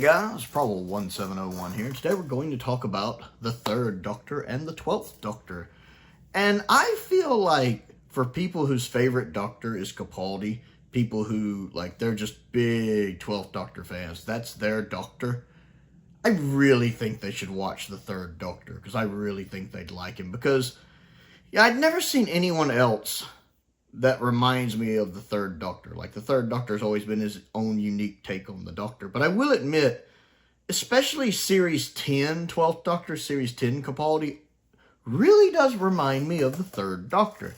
guys, Prowl 1701 here. Today we're going to talk about the 3rd Doctor and the 12th Doctor. And I feel like for people whose favorite Doctor is Capaldi, people who, like, they're just big 12th Doctor fans, that's their Doctor, I really think they should watch the 3rd Doctor, because I really think they'd like him. Because, yeah, I'd never seen anyone else that reminds me of the 3rd Doctor. Like, the 3rd Doctor has always been his own unique take on the Doctor. But I will admit, especially Series 10, 12th Doctor, Series 10 Capaldi, really does remind me of the 3rd Doctor.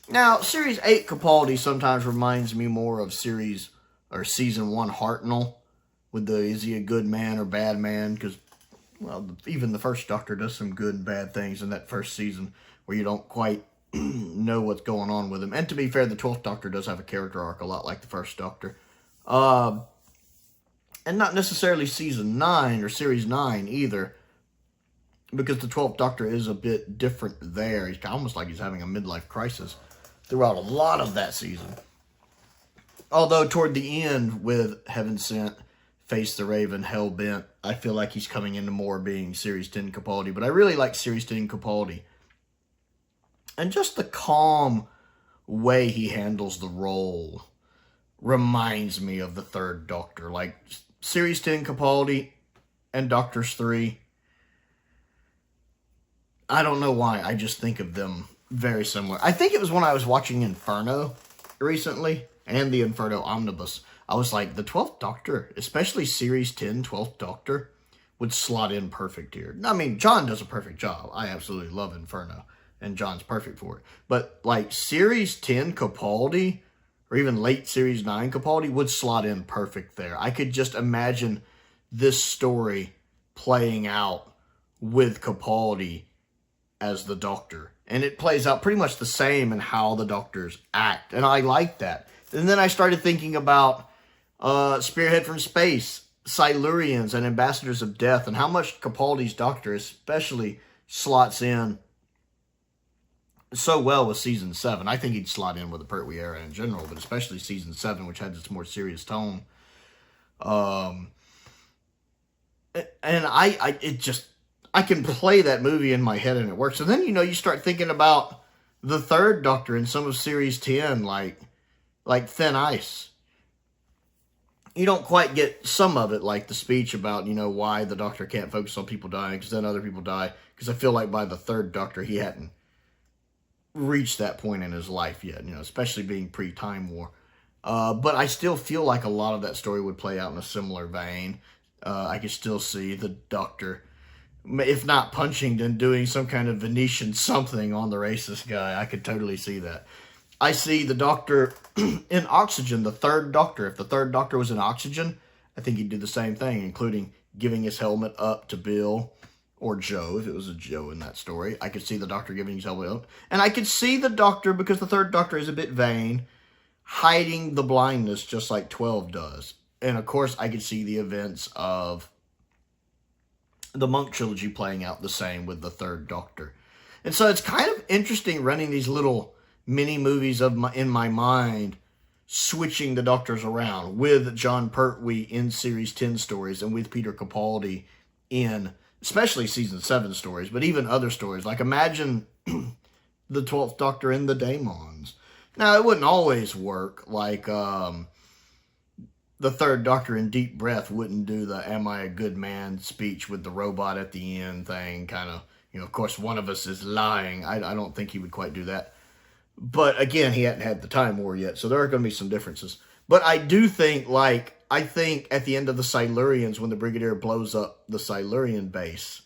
Now, Series 8 Capaldi sometimes reminds me more of Season 1 Hartnell, with the, is he a good man or bad man? Because, well, even the 1st Doctor does some good and bad things in that first season, where you don't quite know what's going on with him. And to be fair, the 12th Doctor does have a character arc a lot like the 1st Doctor. And not necessarily Season 9 or Series 9 either, because the 12th Doctor is a bit different there. He's almost like he's having a midlife crisis throughout a lot of that season. Although toward the end with Heaven Sent, Face the Raven, Hellbent, I feel like he's coming into more being Series 10 Capaldi. But I really like Series 10 Capaldi. And just the calm way he handles the role reminds me of the 3rd Doctor. Like, Series 10 Capaldi and Doctors 3, I don't know why, I just think of them very similar. I think it was when I was watching Inferno recently, and the Inferno Omnibus. I was like, the 12th Doctor, especially Series 10 12th Doctor, would slot in perfect here. I mean, John does a perfect job. I absolutely love Inferno. And John's perfect for it. But, like, Series 10 Capaldi, or even late Series 9 Capaldi, would slot in perfect there. I could just imagine this story playing out with Capaldi as the Doctor. And it plays out pretty much the same in how the Doctors act. And I like that. And then I started thinking about Spearhead from Space, Silurians, and Ambassadors of Death, and how much Capaldi's Doctor especially slots in so well with Season 7. I think he'd slot in with the Pertwee era in general, but especially Season 7, which had this more serious tone. And I can play that movie in my head and it works. And then, you start thinking about the 3rd Doctor in some of Series 10, like Thin Ice. You don't quite get some of it, like the speech about, why the Doctor can't focus on people dying, because then other people die. Because I feel like by the 3rd Doctor, he hadn't reached that point in his life yet, especially being pre-Time War. But I still feel like a lot of that story would play out in a similar vein. I could still see the Doctor, if not punching, then doing some kind of Venetian something on the racist guy. I could totally see that. I see the Doctor in Oxygen, the 3rd Doctor. If the 3rd Doctor was in Oxygen, I think he'd do the same thing, including giving his helmet up to Bill, or Joe, if it was a Joe in that story. I could see the Doctor giving his helmet up. And I could see the Doctor, because the 3rd Doctor is a bit vain, hiding the blindness just like 12 does. And of course, I could see the events of the Monk Trilogy playing out the same with the 3rd Doctor. And so it's kind of interesting running these little mini-movies in my mind, switching the Doctors around, with John Pertwee in Series 10 stories, and with Peter Capaldi in especially Season 7 stories, but even other stories. Like, imagine the 12th Doctor in the Daemons. Now, it wouldn't always work. Like, the 3rd Doctor in Deep Breath wouldn't do the "Am I a good man" speech with the robot at the end thing, kind of, of course, one of us is lying. I don't think he would quite do that. But, again, he hadn't had the Time War yet, so there are going to be some differences. But I do think, I think at the end of the Silurians, when the Brigadier blows up the Silurian base,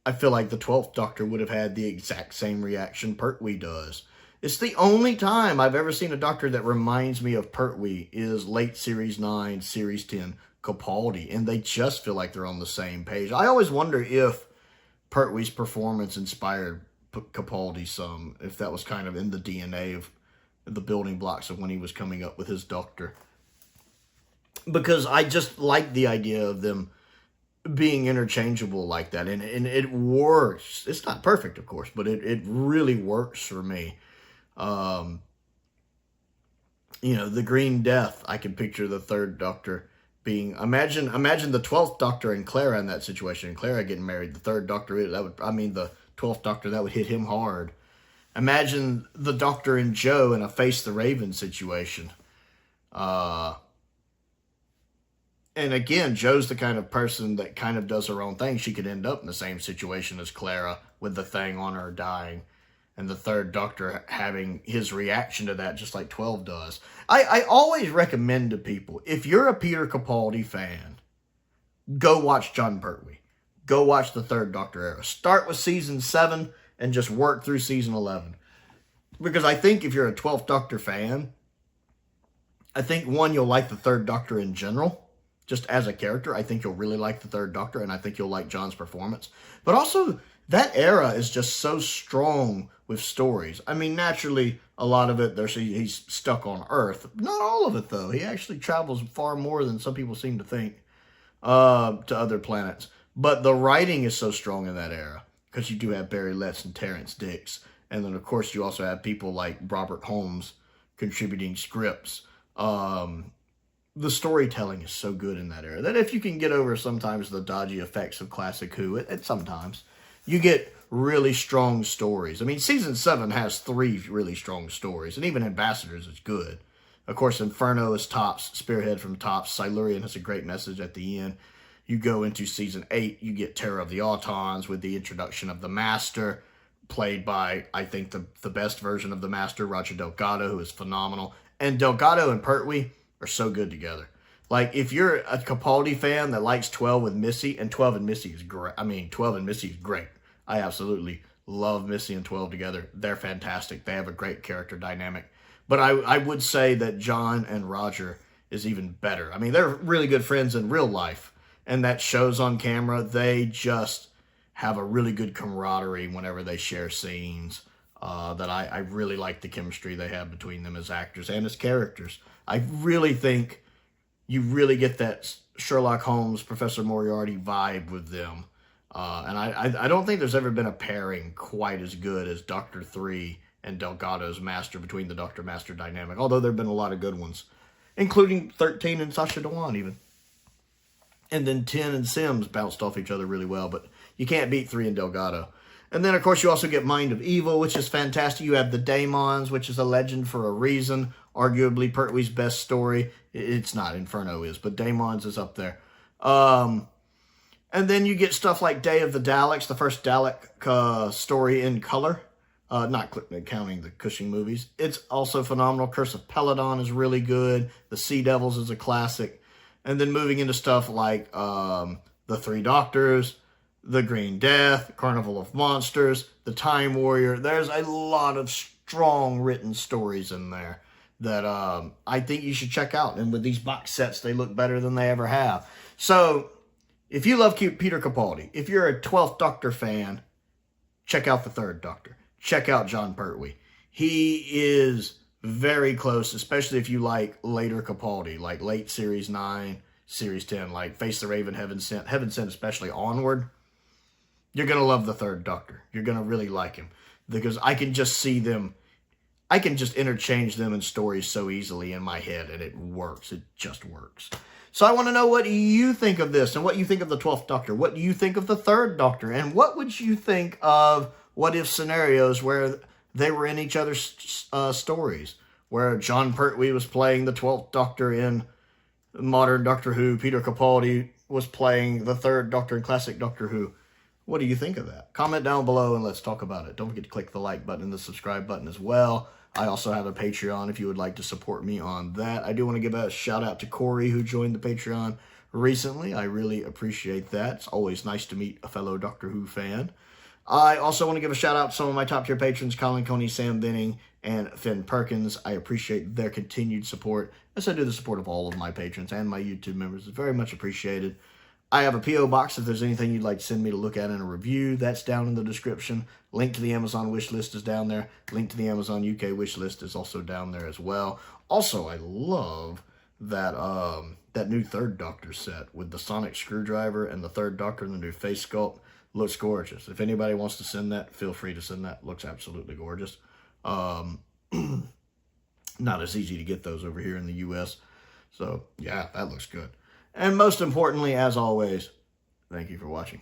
I feel like the 12th Doctor would have had the exact same reaction Pertwee does. It's the only time I've ever seen a Doctor that reminds me of Pertwee is late Series 9, Series 10 Capaldi, and they just feel like they're on the same page. I always wonder if Pertwee's performance inspired Capaldi some, if that was kind of in the DNA of the building blocks of when he was coming up with his Doctor. Because I just like the idea of them being interchangeable like that. And it works. It's not perfect, of course, but it really works for me. The Green Death, I can picture the 3rd Doctor being, imagine the 12th Doctor and Clara in that situation. Clara getting married, the 3rd Doctor, the 12th Doctor, that would hit him hard. Imagine the Doctor and Joe in a Face the Raven situation. And again, Joe's the kind of person that kind of does her own thing. She could end up in the same situation as Clara with the thing on her dying. And the 3rd Doctor having his reaction to that just like 12 does. I always recommend to people, if you're a Peter Capaldi fan, go watch Jon Pertwee. Go watch the 3rd Doctor era. Start with season 7 and just work through season 11. Because I think if you're a 12th Doctor fan, I think, one, you'll like the 3rd Doctor in general. Just as a character, I think you'll really like the 3rd Doctor, and I think you'll like Jon's performance. But also, that era is just so strong with stories. I mean, naturally, a lot of it, he's stuck on Earth. Not all of it, though. He actually travels far more than some people seem to think to other planets. But the writing is so strong in that era, because you do have Barry Letts and Terrence Dicks. And then, of course, you also have people like Robert Holmes contributing scripts. The storytelling is so good in that era that if you can get over sometimes the dodgy effects of classic Who, and sometimes, you get really strong stories. I mean, season 7 has 3 really strong stories, and even Ambassadors is good. Of course, Inferno is tops, Spearhead from tops, Silurian has a great message at the end. You go into season 8, you get Terror of the Autons with the introduction of the Master, played by, I think, the best version of the Master, Roger Delgado, who is phenomenal. And Delgado and Pertwee are so good together. Like, if you're a Capaldi fan that likes 12 with Missy, and 12 and Missy is great. I mean, 12 and Missy is great. I absolutely love Missy and 12 together. They're fantastic. They have a great character dynamic. But I would say that Jon and Roger is even better. I mean, they're really good friends in real life. And that shows on camera. They just have a really good camaraderie whenever they share scenes. That I really like the chemistry they have between them as actors and as characters. I really think you really get that Sherlock Holmes, Professor Moriarty vibe with them. And I don't think there's ever been a pairing quite as good as Doctor 3 and Delgado's Master between the Doctor-Master dynamic. Although there have been a lot of good ones, including 13 and Sacha Dhawan even. And then 10 and Sims bounced off each other really well, but you can't beat 3 and Delgado. And then, of course, you also get Mind of Evil, which is fantastic. You have the Daemons, which is a legend for a reason. Arguably Pertwee's best story. It's not, Inferno is, but Daemons is up there. And then you get stuff like Day of the Daleks, the first Dalek story in color. Not counting the Cushing movies. It's also phenomenal. Curse of Peladon is really good. The Sea Devils is a classic. And then moving into stuff like The Three Doctors, The Green Death, Carnival of Monsters, The Time Warrior. There's a lot of strong written stories in there that I think you should check out. And with these box sets, they look better than they ever have. So, if you love Peter Capaldi, if you're a 12th Doctor fan, check out the 3rd Doctor. Check out Jon Pertwee. He is very close, especially if you like later Capaldi, like late Series 9, Series 10, like Face the Raven, Heaven Sent, especially onward. You're going to love the 3rd Doctor. You're going to really like him. Because I can just see them, I can just interchange them in stories so easily in my head, and it works. It just works. So I want to know what you think of this, and what you think of the 12th Doctor. What do you think of the 3rd Doctor? And what would you think of what-if scenarios where they were in each other's stories? Where Jon Pertwee was playing the 12th Doctor in modern Doctor Who. Peter Capaldi was playing the 3rd Doctor in classic Doctor Who. What do you think of that? Comment down below and let's talk about it. Don't forget to click the like button and the subscribe button as well. I also have a Patreon if you would like to support me on that. I do want to give a shout out to Corey, who joined the Patreon recently. I really appreciate that. It's always nice to meet a fellow Doctor Who fan. I also want to give a shout out to some of my top tier patrons, Colin Coney, Sam Venning, and Finn Perkins. I appreciate their continued support, as I do the support of all of my patrons and my YouTube members. It's very much appreciated. I have a P.O. box if there's anything you'd like to send me to look at in a review. That's down in the description. Link to the Amazon wish list is down there. Link to the Amazon UK wish list is also down there as well. Also, I love that that new 3rd Doctor set with the sonic screwdriver and the 3rd Doctor and the new face sculpt. Looks gorgeous. If anybody wants to send that, feel free to send that. Looks absolutely gorgeous. Not as easy to get those over here in the U.S. So, yeah, that looks good. And most importantly, as always, thank you for watching.